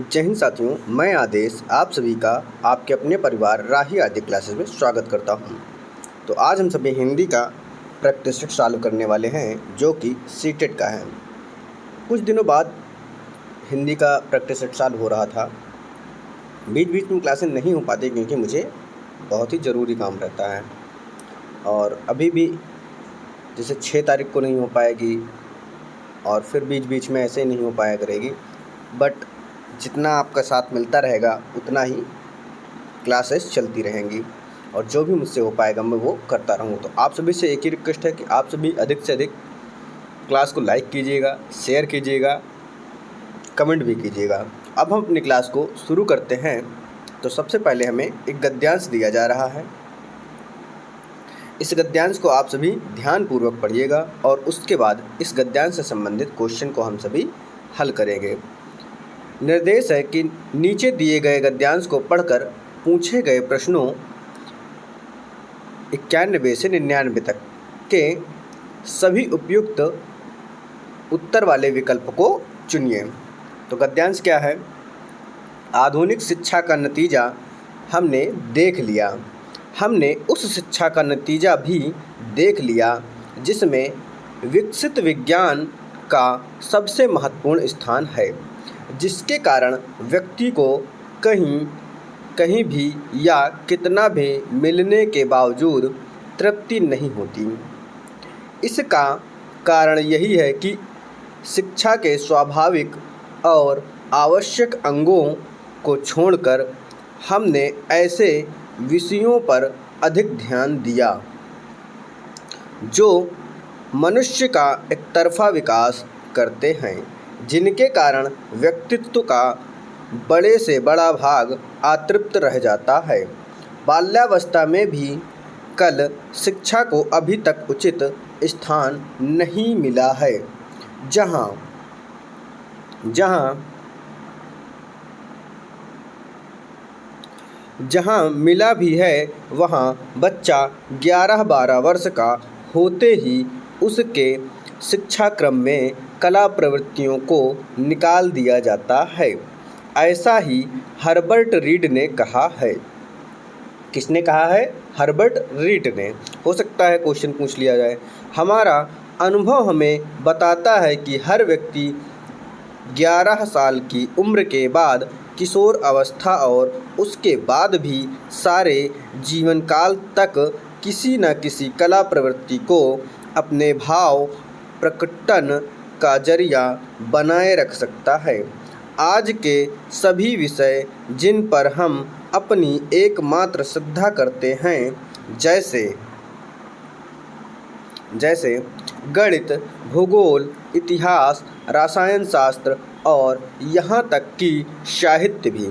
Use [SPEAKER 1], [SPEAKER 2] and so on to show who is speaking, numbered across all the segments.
[SPEAKER 1] जय हिंद साथियों, मैं आदेश आप सभी का आपके अपने परिवार राही आदि क्लासेस में स्वागत करता हूं। तो आज हम सभी हिंदी का प्रैक्टिस सेट चालू करने वाले हैं जो कि सीटेट का है। कुछ दिनों बाद हिंदी का प्रैक्टिस सेट चालू हो रहा था। बीच बीच में क्लासेस नहीं हो पाती क्योंकि मुझे बहुत ही ज़रूरी काम रहता है और अभी भी जैसे 6 तारीख को नहीं हो पाएगी और फिर बीच बीच में ऐसे ही नहीं हो पाया करेगी। बट जितना आपका साथ मिलता रहेगा उतना ही क्लासेस चलती रहेंगी और जो भी मुझसे हो पाएगा मैं वो करता रहूँगा। तो आप सभी से एक ही रिक्वेस्ट है कि आप सभी अधिक से अधिक क्लास को लाइक कीजिएगा, शेयर कीजिएगा, कमेंट भी कीजिएगा। अब हम अपनी क्लास को शुरू करते हैं। तो सबसे पहले हमें एक गद्यांश दिया जा रहा है। इस गद्यांश को आप सभी ध्यानपूर्वक पढ़िएगा और उसके बाद इस गद्यांश से संबंधित क्वेश्चन को हम सभी हल करेंगे। निर्देश है कि नीचे दिए गए गद्यांश को पढ़कर पूछे गए प्रश्नों 91 से 99 तक के सभी उपयुक्त उत्तर वाले विकल्प को चुनिए। तो गद्यांश क्या है? आधुनिक शिक्षा का नतीजा हमने देख लिया। हमने उस शिक्षा का नतीजा भी देख लिया जिसमें विकसित विज्ञान का सबसे महत्वपूर्ण स्थान है, जिसके कारण व्यक्ति को कहीं भी या कितना भी मिलने के बावजूद तृप्ति नहीं होती। इसका कारण यही है कि शिक्षा के स्वाभाविक और आवश्यक अंगों को छोड़कर हमने ऐसे विषयों पर अधिक ध्यान दिया जो मनुष्य का एकतरफा विकास करते हैं, जिनके कारण व्यक्तित्व का बड़े से बड़ा भाग अतृप्त रह जाता है। बाल्यावस्था में भी कल शिक्षा को अभी तक उचित स्थान नहीं मिला है। जहाँ मिला भी है वहाँ बच्चा 11-12 वर्ष का होते ही उसके शिक्षा क्रम में कला प्रवृत्तियों को निकाल दिया जाता है। ऐसा ही हर्बर्ट रीड ने कहा है। किसने कहा है? हर्बर्ट रीड ने। हो सकता है क्वेश्चन पूछ लिया जाए। हमारा अनुभव हमें बताता है कि हर व्यक्ति 11 साल की उम्र के बाद किशोर अवस्था और उसके बाद भी सारे जीवन काल तक किसी न किसी कला प्रवृत्ति को अपने भाव प्रकटन का जरिया बनाए रख सकता है। आज के सभी विषय जिन पर हम अपनी एकमात्र श्रद्धा करते हैं, जैसे गणित, भूगोल, इतिहास, रसायन शास्त्र और यहाँ तक कि साहित्य भी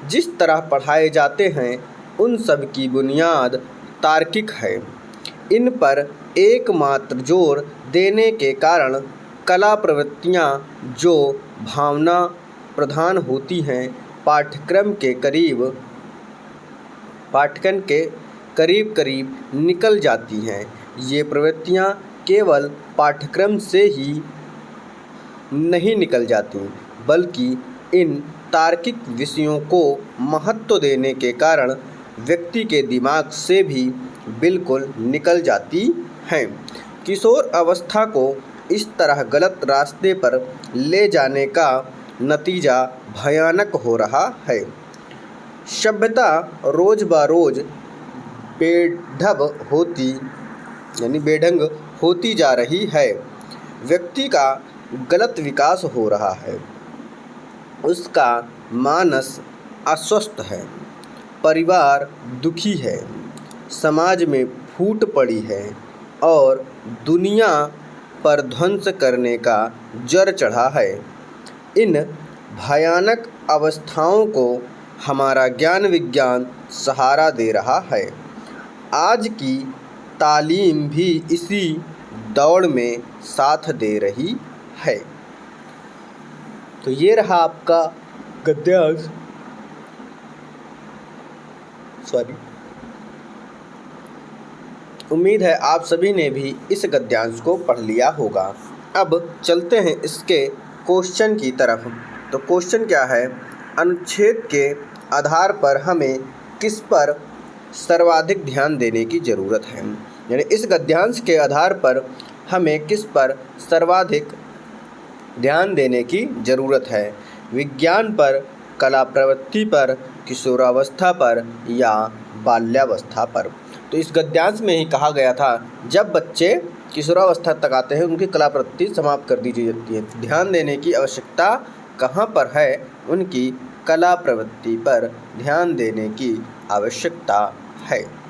[SPEAKER 1] जिस तरह पढ़ाए जाते हैं उन सब की बुनियाद तार्किक है। इन पर एकमात्र जोर देने के कारण कला प्रवृत्तियाँ जो भावना प्रधान होती हैं पाठ्यक्रम के करीब निकल जाती हैं। ये प्रवृत्तियाँ केवल पाठ्यक्रम से ही नहीं निकल जाती बल्कि इन तार्किक विषयों को महत्व देने के कारण व्यक्ति के दिमाग से भी बिल्कुल निकल जाती हैं। किशोर अवस्था को इस तरह गलत रास्ते पर ले जाने का नतीजा भयानक हो रहा है। सभ्यता रोज बरोज बेढंग होती जा रही है। व्यक्ति का गलत विकास हो रहा है। उसका मानस अस्वस्थ है, परिवार दुखी है, समाज में फूट पड़ी है और दुनिया पर ध्वंस करने का जर चढ़ा है। इन भयानक अवस्थाओं को हमारा ज्ञान विज्ञान सहारा दे रहा है। आज की तालीम भी इसी दौड़ में साथ दे रही है। तो ये रहा आपका गद्यांश। उम्मीद है आप सभी ने भी इस गद्यांश को पढ़ लिया होगा। अब चलते हैं इसके क्वेश्चन की तरफ। तो क्वेश्चन क्या है? अनुच्छेद के आधार पर हमें किस पर सर्वाधिक ध्यान देने की ज़रूरत है। यानी इस गद्यांश के आधार पर हमें किस पर सर्वाधिक ध्यान देने की ज़रूरत है। विज्ञान पर, कला प्रवृत्ति पर, किशोरावस्था पर या बाल्यावस्था पर। तो इस गद्यांश में ही कहा गया था जब बच्चे किशोरावस्था तक आते हैं उनकी कला प्रवृत्ति समाप्त कर दी जाती है। ध्यान देने की आवश्यकता कहाँ पर है? उनकी कला प्रवृत्ति पर ध्यान देने की आवश्यकता है।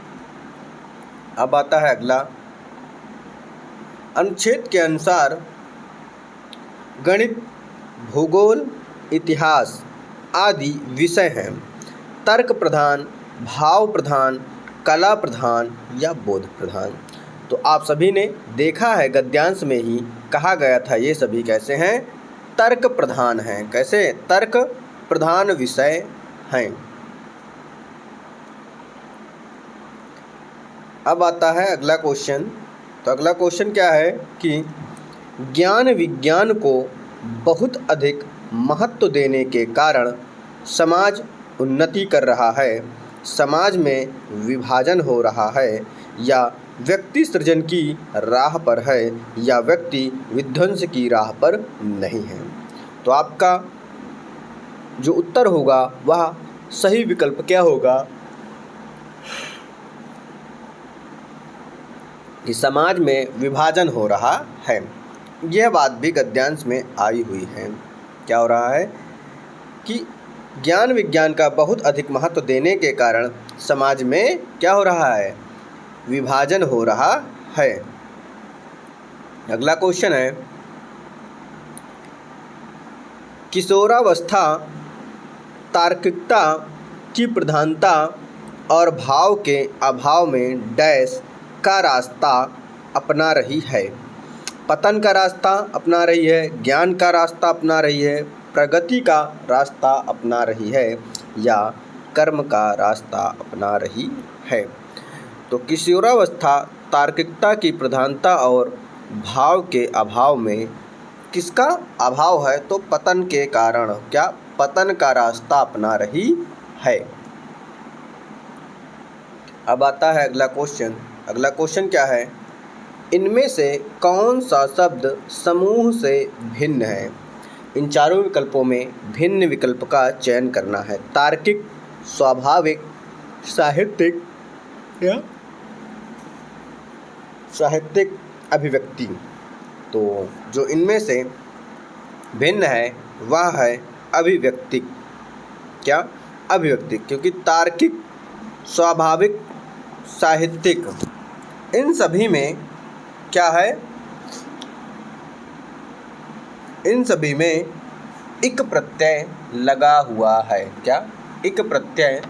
[SPEAKER 1] अब आता है अगला, अनुच्छेद के अनुसार गणित, भूगोल, इतिहास आदि विषय हैं तर्क प्रधान, भाव प्रधान, कला प्रधान या बोध प्रधान। तो आप सभी ने देखा है गद्यांश में ही कहा गया था ये सभी कैसे हैं? तर्क प्रधान हैं। कैसे? तर्क प्रधान विषय हैं। अब आता है अगला क्वेश्चन। तो अगला क्वेश्चन क्या है कि ज्ञान विज्ञान को बहुत अधिक महत्व देने के कारण समाज उन्नति कर रहा है, समाज में विभाजन हो रहा है, या व्यक्ति सृजन की राह पर है, या व्यक्ति विध्वंस की राह पर नहीं है। तो आपका जो उत्तर होगा वह सही विकल्प क्या होगा कि समाज में विभाजन हो रहा है। यह बात भी गद्यांश में आई हुई है। क्या हो रहा है कि ज्ञान विज्ञान का बहुत अधिक महत्व देने के कारण समाज में क्या हो रहा है? विभाजन हो रहा है। अगला क्वेश्चन है, किशोरावस्था तार्किकता की प्रधानता और भाव के अभाव में डैश का रास्ता अपना रही है। पतन का रास्ता अपना रही है, ज्ञान का रास्ता अपना रही है, प्रगति का रास्ता अपना रही है, या कर्म का रास्ता अपना रही है। तो किशोरावस्था तार्किकता की प्रधानता और भाव के अभाव में किसका अभाव है? तो पतन के कारण। क्या? पतन का रास्ता अपना रही है। अब आता है अगला क्वेश्चन। अगला क्वेश्चन क्या है? इनमें से कौन सा शब्द समूह से भिन्न है? इन चारों विकल्पों में भिन्न विकल्प का चयन करना है। तार्किक, स्वाभाविक, साहित्यिक या साहित्यिक अभिव्यक्ति। तो जो इनमें से भिन्न है वह है अभिव्यक्ति। क्या? अभिव्यक्ति। क्योंकि तार्किक, स्वाभाविक, साहित्यिक इन सभी में क्या है? इन सभी में इक प्रत्यय लगा हुआ है। क्या? इक प्रत्यय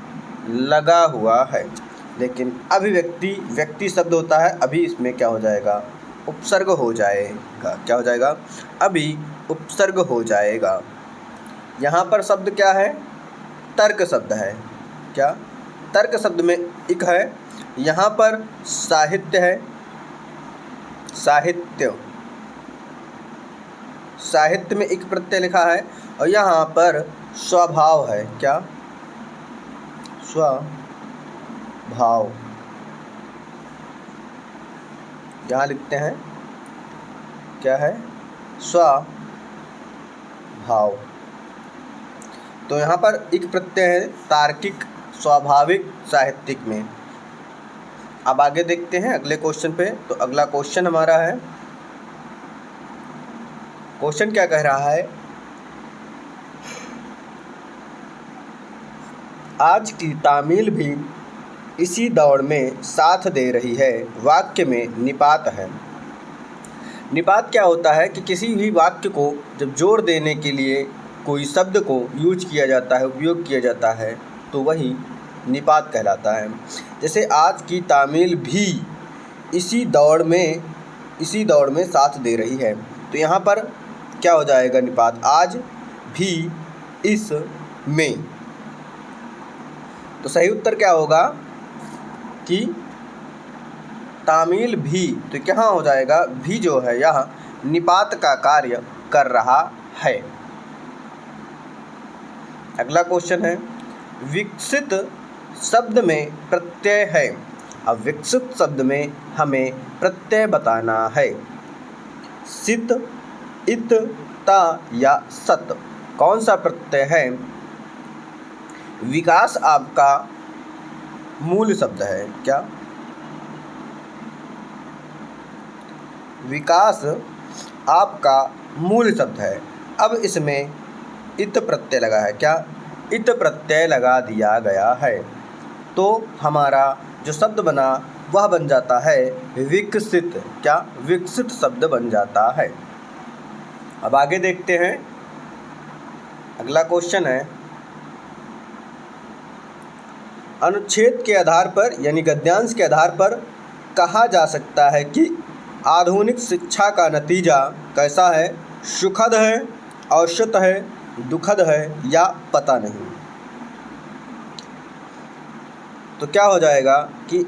[SPEAKER 1] लगा हुआ है। लेकिन अभिव्यक्ति व्यक्ति शब्द होता है, अभी इसमें क्या हो जाएगा? उपसर्ग हो जाएगा। क्या हो जाएगा? अभी उपसर्ग हो जाएगा। यहाँ पर शब्द क्या है? तर्क शब्द है। क्या? तर्क शब्द में इक है। यहाँ पर साहित्य है, साहित्य, साहित्य में इक प्रत्यय लिखा है, और यहाँ पर स्वभाव है। क्या? स्वभाव। यहाँ लिखते हैं क्या है? स्वभाव। तो यहाँ पर इक प्रत्यय है तार्किक, स्वाभाविक, साहित्यिक में। अब आगे देखते हैं अगले क्वेश्चन पे। तो अगला क्वेश्चन हमारा है, क्वेश्चन क्या कह रहा है? आज की तामील भी इसी दौड़ में साथ दे रही है। वाक्य में निपात है। निपात क्या होता है कि किसी भी वाक्य को जब जोड़ देने के लिए कोई शब्द को यूज किया जाता है, उपयोग किया जाता है, तो वही निपात कहलाता है। जैसे आज की तामील भी इसी दौड़ में साथ दे रही है। तो यहाँ पर क्या हो जाएगा? निपात। आज भी इस में। तो सही उत्तर क्या होगा कि तामील भी। तो क्या हो जाएगा? भी जो है यह निपात का कार्य कर रहा है। अगला क्वेश्चन है, विकसित शब्द में प्रत्यय है। अब विकसित शब्द में हमें प्रत्यय बताना है। सित, इत, ता या सत, कौन सा प्रत्यय है? विकास आपका मूल शब्द है क्या? विकास आपका मूल शब्द है। अब इसमें इत प्रत्यय लगा है क्या? इत प्रत्यय लगा दिया गया है, तो हमारा जो शब्द बना वह बन जाता है विकसित। क्या? विकसित शब्द बन जाता है। अब आगे देखते हैं, अगला क्वेश्चन है, अनुच्छेद के आधार पर यानी गद्यांश के आधार पर कहा जा सकता है कि आधुनिक शिक्षा का नतीजा कैसा है? सुखद है, औसत है, दुखद है या पता नहीं। तो क्या हो जाएगा कि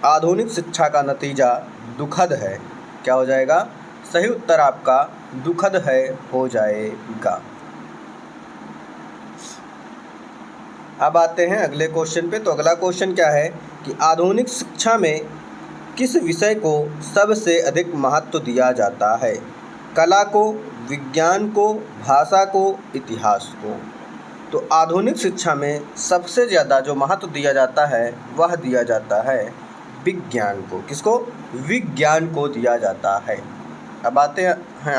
[SPEAKER 1] आधुनिक शिक्षा का नतीजा दुखद है। क्या हो जाएगा? सही उत्तर आपका दुखद है हो जाएगा। अब आते हैं अगले क्वेश्चन पे। तो अगला क्वेश्चन क्या है कि आधुनिक शिक्षा में किस विषय को सबसे अधिक महत्व दिया जाता है? कला को, विज्ञान को, भाषा को, इतिहास को। तो आधुनिक शिक्षा में सबसे ज़्यादा जो महत्व दिया जाता है वह दिया जाता है विज्ञान को। किसको? विज्ञान को दिया जाता है। अब आते हैं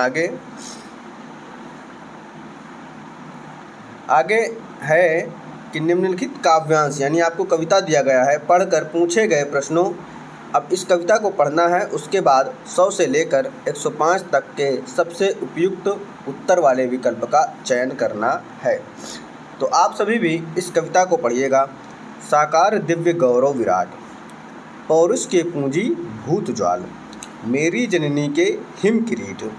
[SPEAKER 1] आगे है कि निम्नलिखित काव्यांश यानी आपको कविता दिया गया है, पढ़कर पूछे गए प्रश्नों। अब इस कविता को पढ़ना है, उसके बाद 100 से लेकर 105 तक के सबसे उपयुक्त उत्तर वाले विकल्प का चयन करना है। तो आप सभी भी इस कविता को पढ़िएगा। साकार दिव्य गौरव विराट, पौरुष के पूंजी भूत ज्वाल, मेरी जननी के हिम किरीट,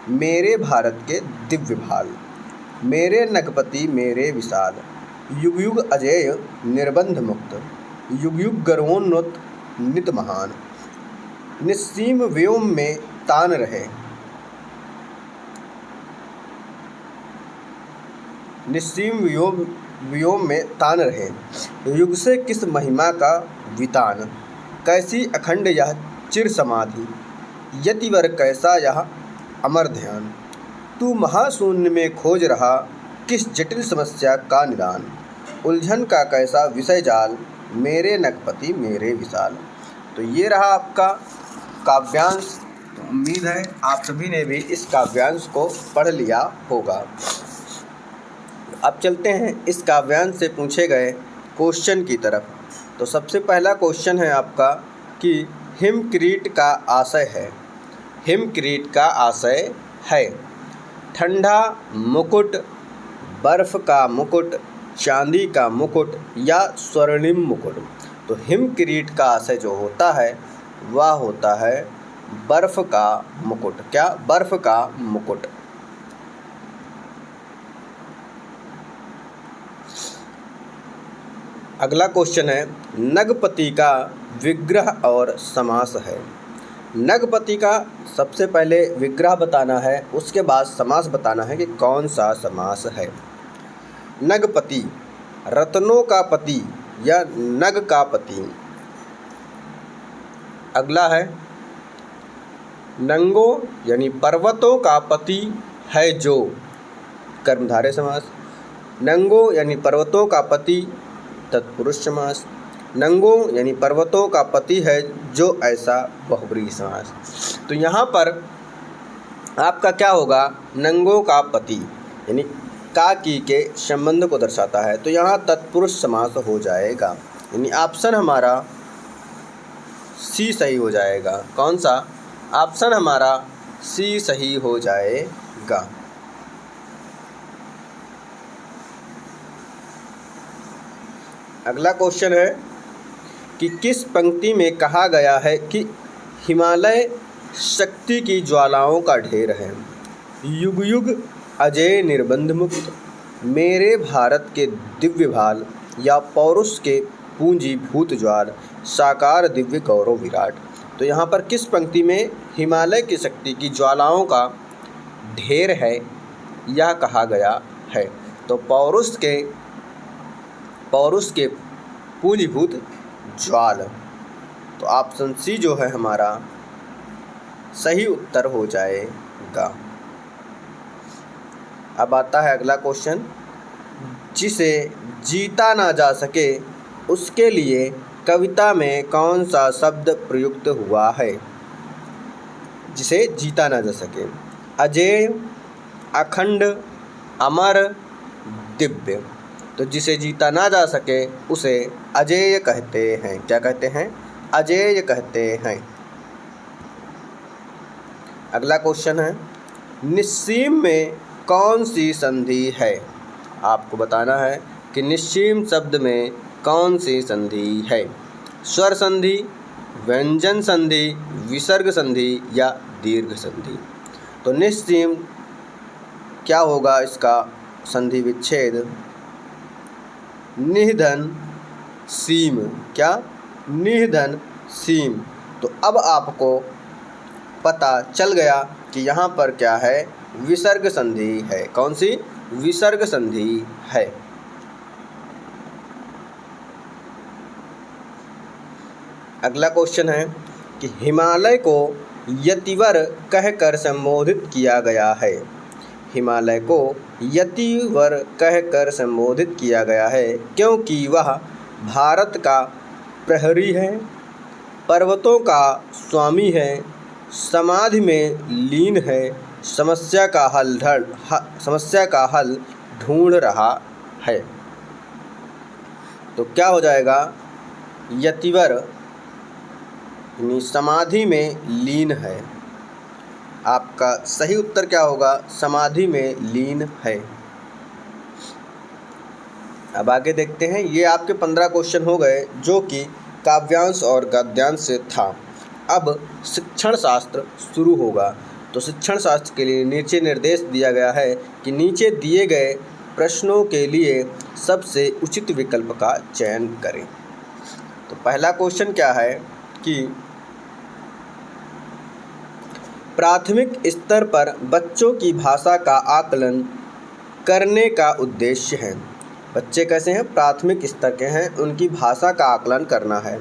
[SPEAKER 1] मेरे भारत के दिव्य भाल, मेरे नगपति मेरे विशाल, युग युग अजेय निर्बंध मुक्त, युग युग गर्वोन्नत नित महान, निस्सीम व्योम में तान रहे, निस्सीम व्योम में तान रहे, युग से किस महिमा का वितान, कैसी अखंड यह चिर समाधि, यतिवर कैसा यह अमर ध्यान, तू महाशून्य में खोज रहा किस जटिल समस्या का निदान, उलझन का कैसा विषय जाल, मेरे नगपति मेरे विशाल। तो ये रहा आपका काव्यांश। तो उम्मीद है आप सभी ने भी इस काव्यांश को पढ़ लिया होगा। अब चलते हैं इस काव्यांश से पूछे गए क्वेश्चन की तरफ। तो सबसे पहला क्वेश्चन है आपका कि हिम किरीट का आशय है। हिम किरीट का आशय है ठंडा मुकुट, बर्फ का मुकुट, चांदी का मुकुट या स्वर्णिम मुकुट। तो हिम किरीट का आशय जो होता है वह होता है बर्फ का मुकुट। क्या? बर्फ का मुकुट। अगला क्वेश्चन है, नगपति का विग्रह और समास है। नगपति का सबसे पहले विग्रह बताना है, उसके बाद समास बताना है कि कौन सा समास है। नगपति रत्नों का पति या नग का पति। अगला है नंगो यानी पर्वतों का पति है जो, कर्मधारय समास। नंगो यानी पर्वतों का पति, तत्पुरुष समास। नंगो यानी पर्वतों का पति है जो, ऐसा बहुब्रीहि समास। तो यहाँ पर आपका क्या होगा? नंगो का पति यानी का की के संबंध को दर्शाता है, तो यहाँ तत्पुरुष समास हो जाएगा। यानी ऑप्शन हमारा सी सही हो जाएगा। कौन सा? ऑप्शन हमारा सी सही हो जाएगा। अगला क्वेश्चन है कि किस पंक्ति में कहा गया है कि हिमालय शक्ति की ज्वालाओं का ढेर है? युग युग अजय निर्बंध मुक्त, मेरे भारत के दिव्य भाल या पौरुष के पूंजी भूत ज्वाल, साकार दिव्य गौरव विराट। तो यहाँ पर किस पंक्ति में हिमालय की शक्ति की ज्वालाओं का ढेर है यह कहा गया है? तो पौरुष के पूंजीभूत ज्वाल। तो ऑप्शन सी जो है हमारा सही उत्तर हो जाएगा। अब आता है अगला क्वेश्चन, जिसे जीता ना जा सके उसके लिए कविता में कौन सा शब्द प्रयुक्त हुआ है? जिसे जीता ना जा सके, अजेय, अखंड, अमर, दिव्य। तो जिसे जीता ना जा सके उसे अजेय कहते हैं। क्या कहते हैं? अजेय कहते हैं। अगला क्वेश्चन है, निस्सीम में कौन सी संधि है? आपको बताना है कि निस्सीम शब्द में कौन सी संधि है? स्वर संधि, व्यंजन संधि, विसर्ग संधि या दीर्घ संधि। तो निस्सीम क्या होगा इसका संधि विच्छेद? निधन सीम। क्या? निधन सीम। तो अब आपको पता चल गया कि यहाँ पर क्या है? विसर्ग संधि है। कौन सी? विसर्ग संधि है। अगला क्वेश्चन है कि हिमालय को यतिवर कहकर संबोधित किया गया है। हिमालय को यतिवर कहकर संबोधित किया गया है क्योंकि वह भारत का प्रहरी है, पर्वतों का स्वामी है, समाधि में लीन है, समस्या का हल ढूंढ रहा है। तो क्या हो जाएगा? यतिवर यानी समाधि में लीन है। आपका सही उत्तर क्या होगा? समाधि में लीन है। अब आगे देखते हैं। ये आपके 15 क्वेश्चन हो गए जो कि काव्यांश और गद्यांश से था। अब शिक्षण शास्त्र शुरू होगा। तो शिक्षण शास्त्र के लिए नीचे निर्देश दिया गया है कि नीचे दिए गए प्रश्नों के लिए सबसे उचित विकल्प का चयन करें। तो पहला क्वेश्चन क्या है कि प्राथमिक स्तर पर बच्चों की भाषा का आकलन करने का उद्देश्य है। बच्चे कैसे हैं? प्राथमिक स्तर के हैं, उनकी भाषा का आकलन करना है।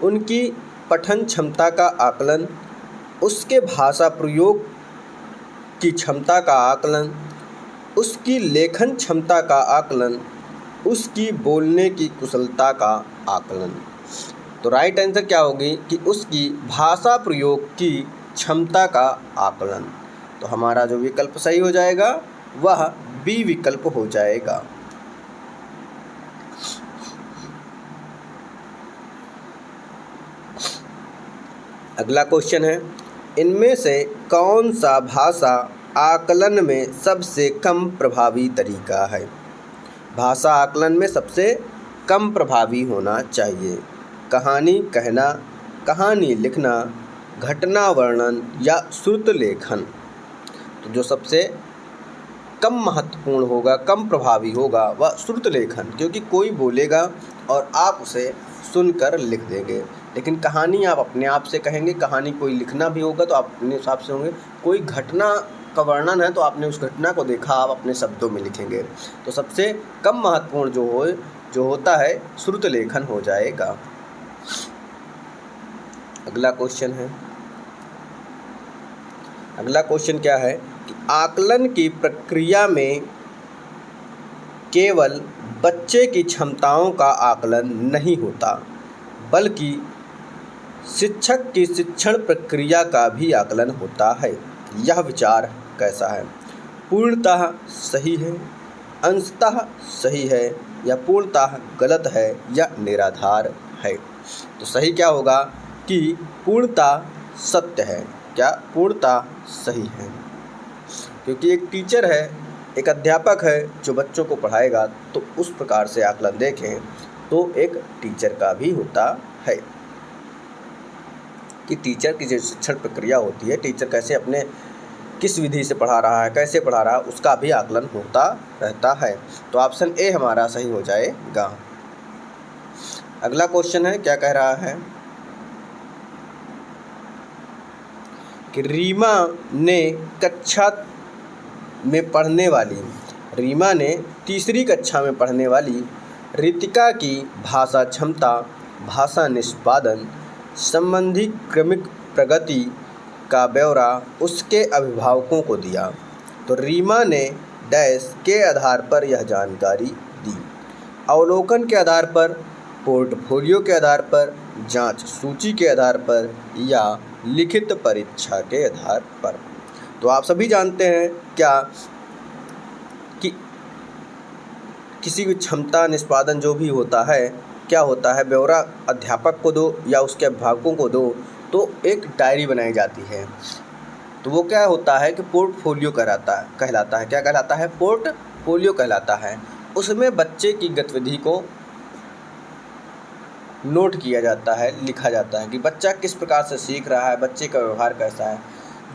[SPEAKER 1] उनकी पठन क्षमता का आकलन, उसके भाषा प्रयोग की क्षमता का आकलन, उसकी लेखन क्षमता का आकलन, उसकी बोलने की कुशलता का आकलन। तो राइट आंसर क्या होगी कि उसकी भाषा प्रयोग की क्षमता का आकलन। तो हमारा जो विकल्प सही हो जाएगा वह बी विकल्प हो जाएगा। अगला क्वेश्चन है, इनमें से कौन सा भाषा आकलन में सबसे कम प्रभावी तरीका है? भाषा आकलन में सबसे कम प्रभावी होना चाहिए। कहानी कहना, कहानी लिखना, घटना वर्णन या श्रुत लेखन। तो जो सबसे कम महत्वपूर्ण होगा, कम प्रभावी होगा वह श्रुत लेखन, क्योंकि कोई बोलेगा और आप उसे सुनकर लिख देंगे। लेकिन कहानी आप अपने आप से कहेंगे, कहानी कोई लिखना भी होगा तो आप अपने हिसाब से होंगे। कोई घटना का वर्णन है तो आपने उस घटना को देखा, आप अपने शब्दों में लिखेंगे। तो सबसे कम महत्वपूर्ण जो होता है श्रुत लेखन हो जाएगा। अगला क्वेश्चन क्या है कि आकलन की प्रक्रिया में केवल बच्चे की क्षमताओं का आकलन नहीं होता, बल्कि शिक्षक की शिक्षण प्रक्रिया का भी आकलन होता है। यह विचार कैसा है? पूर्णतः सही है, अंशतः सही है या पूर्णतः गलत है या निराधार है? तो सही क्या होगा कि पूर्णतः सत्य है। क्या? पूर्णतः सही है, क्योंकि एक टीचर है, एक अध्यापक है जो बच्चों को पढ़ाएगा, तो उस प्रकार से आकलन देखें तो एक टीचर का भी होता है कि टीचर की जो शिक्षण प्रक्रिया होती है, टीचर कैसे अपने किस विधि से पढ़ा रहा है, कैसे पढ़ा रहा है, उसका भी आकलन होता रहता है। तो ऑप्शन ए हमारा सही हो जाएगा। अगला क्वेश्चन है, क्या कह रहा है कि रीमा ने कक्षा में पढ़ने वाली रीमा ने तीसरी कक्षा में पढ़ने वाली रितिका की भाषा क्षमता, भाषा निष्पादन संबंधी क्रमिक प्रगति का ब्यौरा उसके अभिभावकों को दिया। तो रीमा ने डैश के आधार पर यह जानकारी दी। अवलोकन के आधार पर, पोर्टफोलियो के आधार पर, जांच सूची के आधार पर या लिखित परीक्षा के आधार पर। तो आप सभी जानते हैं क्या कि किसी भी क्षमता निष्पादन जो भी होता है, क्या होता है, ब्यौरा अध्यापक को दो या उसके अभिभावकों को दो तो एक डायरी बनाई जाती है। तो वो क्या होता है कि पोर्टफोलियो कहलाता है। क्या कहलाता है? पोर्टफोलियो कहलाता है। उसमें बच्चे की गतिविधि को नोट किया जाता है, लिखा जाता है कि बच्चा किस प्रकार से सीख रहा है, बच्चे का व्यवहार कैसा है।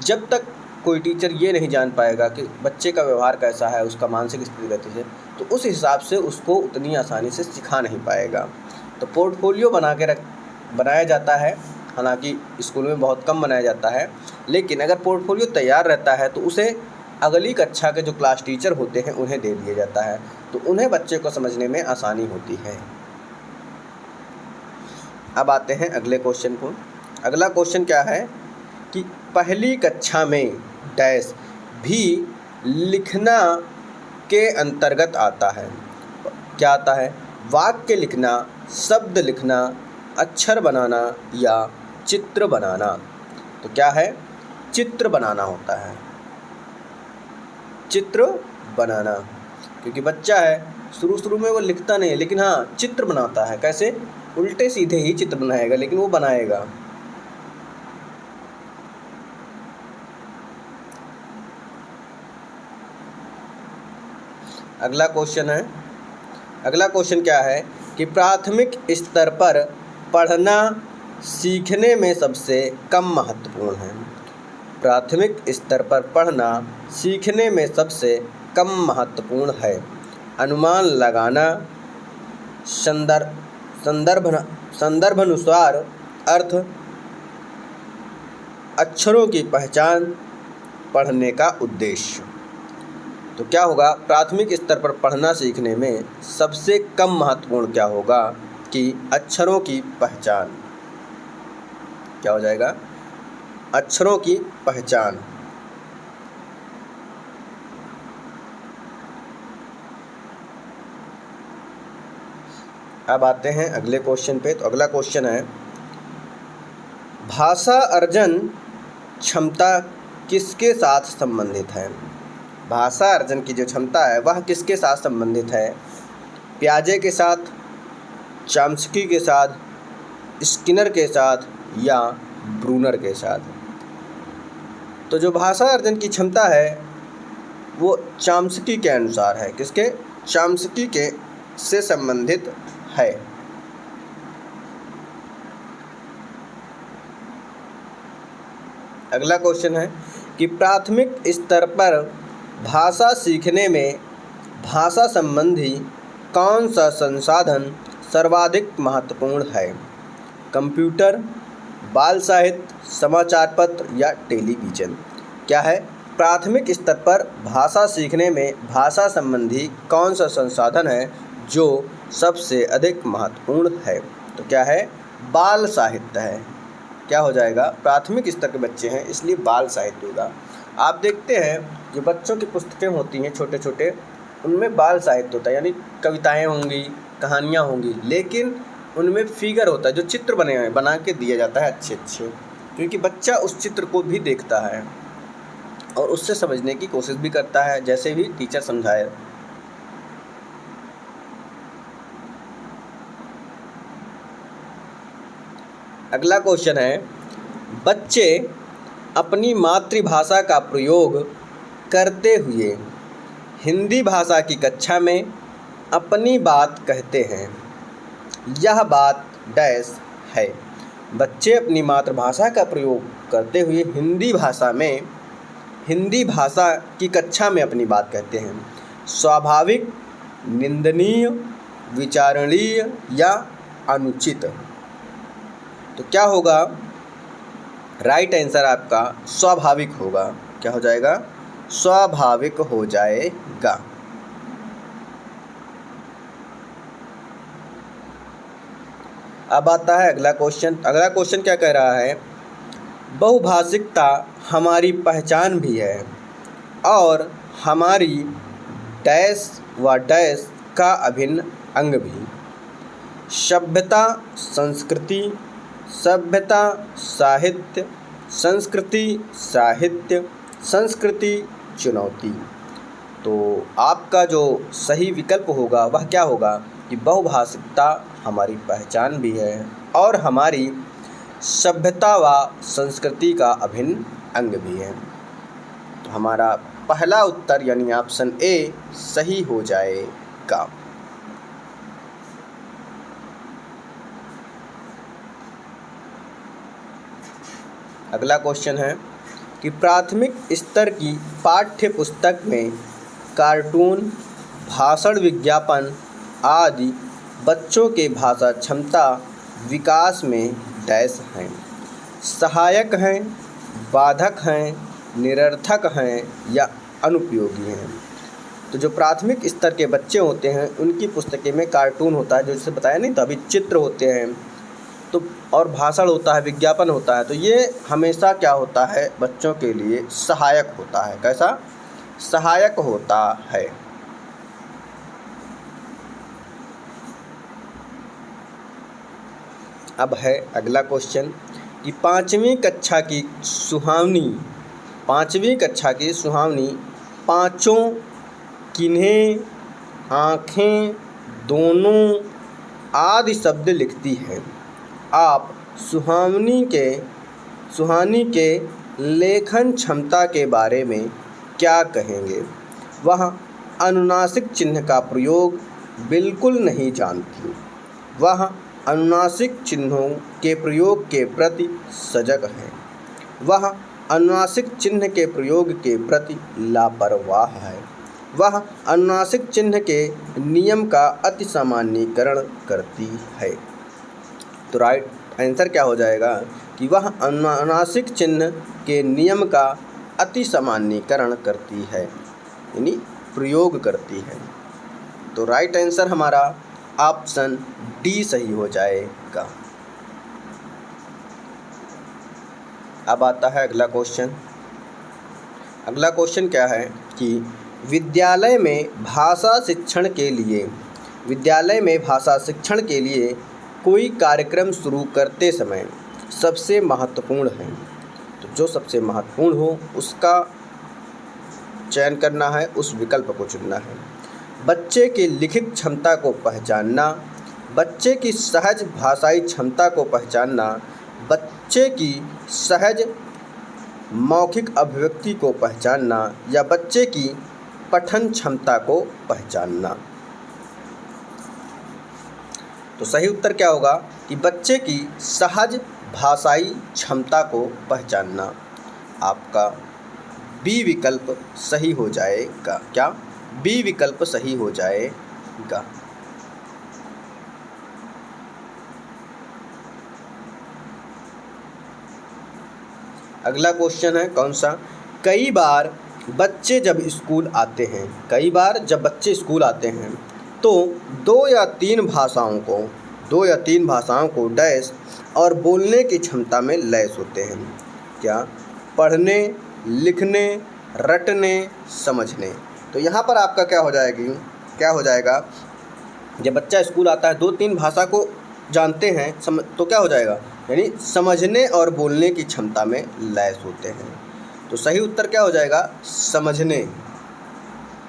[SPEAKER 1] जब तक कोई टीचर ये नहीं जान पाएगा कि बच्चे का व्यवहार कैसा है, उसका मानसिक स्थिति कैसी है, तो उस हिसाब से उसको उतनी आसानी से सिखा नहीं पाएगा। तो पोर्टफोलियो बनाया जाता है, हालांकि स्कूल में बहुत कम बनाया जाता है, लेकिन अगर पोर्टफोलियो तैयार रहता है तो उसे अगली कक्षा के जो क्लास टीचर होते हैं उन्हें दे दिया जाता है, तो उन्हें बच्चे को समझने में आसानी होती है। अब आते हैं अगले क्वेश्चन को। अगला क्वेश्चन क्या है कि पहली कक्षा में डैश भी लिखना के अंतर्गत आता है। क्या आता है? वाक्य लिखना, शब्द लिखना, अक्षर बनाना या चित्र बनाना। तो क्या है? चित्र बनाना होता है, चित्र बनाना, क्योंकि बच्चा है शुरू में वो लिखता नहीं है, लेकिन हाँ चित्र बनाता है। कैसे? उल्टे सीधे ही चित्र बनाएगा, लेकिन वो बनाएगा। अगला क्वेश्चन क्या है कि प्राथमिक स्तर पर पढ़ना सीखने में सबसे कम महत्वपूर्ण है। प्राथमिक स्तर पर पढ़ना सीखने में सबसे कम महत्वपूर्ण है। अनुमान लगाना, संदर्भानुसार अर्थ, अक्षरों की पहचान, पढ़ने का उद्देश्य। तो क्या होगा? प्राथमिक स्तर पर पढ़ना सीखने में सबसे कम महत्वपूर्ण क्या होगा कि अक्षरों की पहचान। क्या हो जाएगा? अक्षरों की पहचान। अब आते हैं अगले क्वेश्चन पे। तो अगला क्वेश्चन है, भाषा अर्जन क्षमता किसके साथ संबंधित है? भाषा अर्जन की जो क्षमता है वह किसके साथ संबंधित है? पियाजे के साथ, चॉम्स्की के साथ, स्किनर के साथ या ब्रूनर के साथ? तो जो भाषा अर्जन की क्षमता है वो चॉम्स्की के अनुसार है। किसके? चॉम्स्की के से संबंधित है। अगला क्वेश्चन है कि प्राथमिक स्तर पर भाषा सीखने में भाषा संबंधी कौन सा संसाधन सर्वाधिक महत्वपूर्ण है? कंप्यूटर, बाल साहित्य, समाचार पत्र या टेलीविज़न? क्या है? प्राथमिक स्तर पर भाषा सीखने में भाषा संबंधी कौन सा संसाधन है जो सबसे अधिक महत्वपूर्ण है? तो क्या है? बाल साहित्य है। क्या हो जाएगा? प्राथमिक स्तर के बच्चे हैं इसलिए बाल साहित्य होगा। आप देखते हैं जो बच्चों की पुस्तकें होती हैं छोटे छोटे, उनमें बाल साहित्य होता है, यानी कविताएं होंगी, कहानियाँ होंगी, लेकिन उनमें फिगर होता है, जो चित्र बना के दिया जाता है अच्छे, क्योंकि बच्चा उस चित्र को भी देखता है और उससे समझने की कोशिश भी करता है, जैसे भी टीचर समझाए। अगला क्वेश्चन है, बच्चे अपनी मातृभाषा का प्रयोग करते हुए हिंदी भाषा की कक्षा में अपनी बात कहते हैं। यह बात डैश है। बच्चे अपनी मातृभाषा का प्रयोग करते हुए हिंदी भाषा की कक्षा में अपनी बात कहते हैं। स्वाभाविक, निंदनीय, विचारणीय या अनुचित? तो क्या होगा? राइट आंसर आपका स्वाभाविक होगा। क्या हो जाएगा? स्वाभाविक हो जाएगा। अब आता है अगला क्वेश्चन। अगला क्वेश्चन क्या कह रहा है, बहुभाषिकता हमारी पहचान भी है और हमारी डैश व डैश का अभिन्न अंग भी। सभ्यता संस्कृति, सभ्यता साहित्य, संस्कृति साहित्य, संस्कृति चुनौती। तो आपका जो सही विकल्प होगा वह क्या होगा कि बहुभाषिकता हमारी पहचान भी है और हमारी सभ्यता व संस्कृति का अभिन्न अंग भी है। तो हमारा पहला उत्तर यानी ऑप्शन ए सही हो जाएगा। अगला क्वेश्चन है कि प्राथमिक स्तर की पाठ्य पुस्तक में कार्टून, भाषण, विज्ञापन आदि बच्चों के भाषा क्षमता विकास में डैश हैं, सहायक हैं, बाधक हैं, निरर्थक हैं या अनुपयोगी हैं। तो जो प्राथमिक स्तर के बच्चे होते हैं उनकी पुस्तकें में कार्टून होता है, जो जैसे बताया नहीं तो अभी चित्र होते हैं, तो और भाषण होता है, विज्ञापन होता है। तो ये हमेशा क्या होता है, बच्चों के लिए सहायक होता है। कैसा? सहायक होता है। अब है अगला क्वेश्चन कि पाँचवीं कक्षा की सुहावनी पाँचों किन्हें, आँखें, दोनों आदि शब्द लिखती है। आप सुहानी के लेखन क्षमता के बारे में क्या कहेंगे? वह अनुनासिक चिन्ह का प्रयोग बिल्कुल नहीं जानती। वह अनुनासिक चिन्हों के प्रयोग के प्रति सजग है। वह अनुनासिक चिन्ह के प्रयोग के प्रति लापरवाह है। वह अनुनासिक चिन्ह के नियम का अति सामान्यीकरण करती है। तो राइट आंसर क्या हो जाएगा कि वह अनुनासिक चिन्ह के नियम का अति सामान्यीकरण करती है, यानी प्रयोग करती है। तो राइट आंसर हमारा ऑप्शन डी सही हो जाएगा। अब आता है अगला क्वेश्चन। अगला क्वेश्चन क्या है कि विद्यालय में भाषा शिक्षण के लिए कोई कार्यक्रम शुरू करते समय सबसे महत्वपूर्ण है। तो जो सबसे महत्वपूर्ण हो उसका चयन करना है, उस विकल्प को चुनना है। बच्चे की लिखित क्षमता को पहचानना, बच्चे की सहज भाषाई क्षमता को पहचानना, बच्चे की सहज मौखिक अभिव्यक्ति को पहचानना या बच्चे की पठन क्षमता को पहचानना। तो सही उत्तर क्या होगा कि बच्चे की सहज भाषाई क्षमता को पहचानना। आपका बी विकल्प सही हो जाएगा। क्या? बी विकल्प सही हो जाएगा। अगला क्वेश्चन है कौन सा? कई बार जब बच्चे स्कूल आते हैं तो दो या तीन भाषाओं को डैश और बोलने की क्षमता में लैस होते हैं। क्या? पढ़ने, लिखने, रटने, समझने। तो यहाँ पर आपका क्या हो जाएगा जब बच्चा स्कूल आता है 2-3 भाषा को जानते हैं तो क्या हो जाएगा, यानी समझने और बोलने की क्षमता में लैस होते हैं। तो सही उत्तर क्या हो जाएगा? समझने।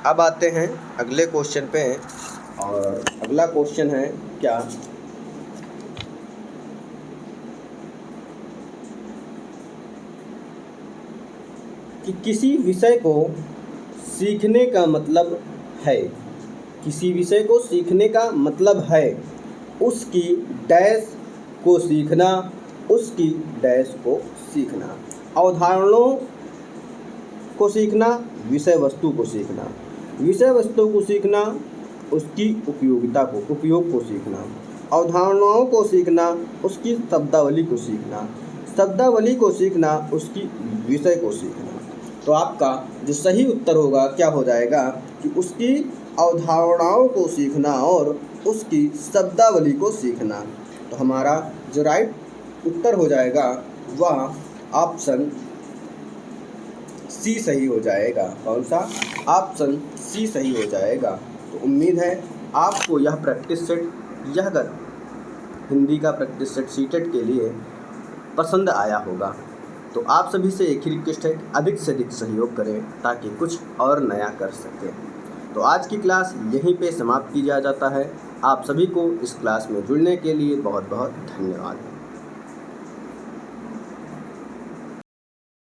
[SPEAKER 1] अब आते हैं अगले क्वेश्चन पे और अगला क्वेश्चन है क्या कि किसी विषय को सीखने का मतलब है उसकी डैश को सीखना, अवधारणाओं को सीखना, विषय वस्तु को सीखना, उसकी उपयोग को सीखना, अवधारणाओं को सीखना, उसकी शब्दावली को सीखना, उसकी विषय को सीखना। तो आपका जो सही उत्तर होगा क्या हो जाएगा कि उसकी अवधारणाओं को सीखना और उसकी शब्दावली को सीखना। तो हमारा जो राइट उत्तर हो जाएगा वह ऑप्शन सी सही हो जाएगा। कौन सा? ऑप्शन सी सही हो जाएगा। तो उम्मीद है आपको यह प्रैक्टिस सेट, यह हिंदी का प्रैक्टिस सेट सीटेट के लिए पसंद आया होगा। तो आप सभी से एक ही रिक्वेस्ट है कि अधिक से अधिक सहयोग करें ताकि कुछ और नया कर सकें। तो आज की क्लास यहीं पे समाप्त की जाता है। आप सभी को इस क्लास में जुड़ने के लिए बहुत बहुत धन्यवाद।